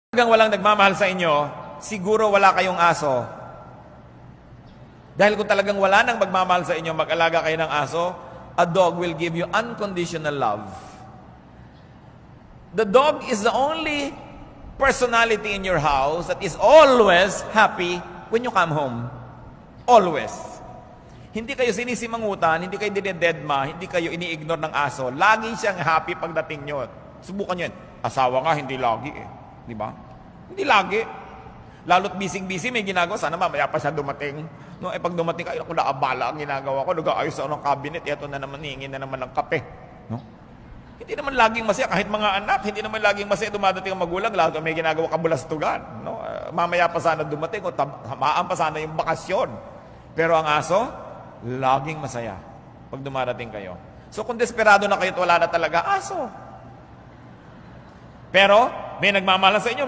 Talagang walang nagmamahal sa inyo, siguro wala kayong aso. Dahil kung talagang wala nang magmamahal sa inyo, mag-alaga kayo ng aso, a dog will give you unconditional love. The dog is the only personality in your house that is always happy when you come home. Always. Hindi kayo sinisimangutan, hindi kayo dinededma, hindi kayo ini-ignore ng aso. Lagi siyang happy pagdating nyo. Subukan nyo yan. Asawa nga, hindi lagi eh. Di ba? Hindi lagi. Lalo't busy-busy, may ginagawa. Sana mamaya pa siya dumating. No, pag dumating kayo, ako naabala ang ginagawa ko. Nag-aayos ako ng cabinet. Ito na naman, hingin na naman ng kape. No? Hindi naman laging masaya. Kahit mga anak, hindi naman laging masaya dumadating ang magulang. Lalo may ginagawa kabulastugan. No? Mamaya pa sana dumating. O tamaan pa sana yung bakasyon. Pero ang aso, laging masaya pag dumarating kayo. So kung desperado na kayo at wala na talaga, aso. Pero may nagmamahal sa inyo,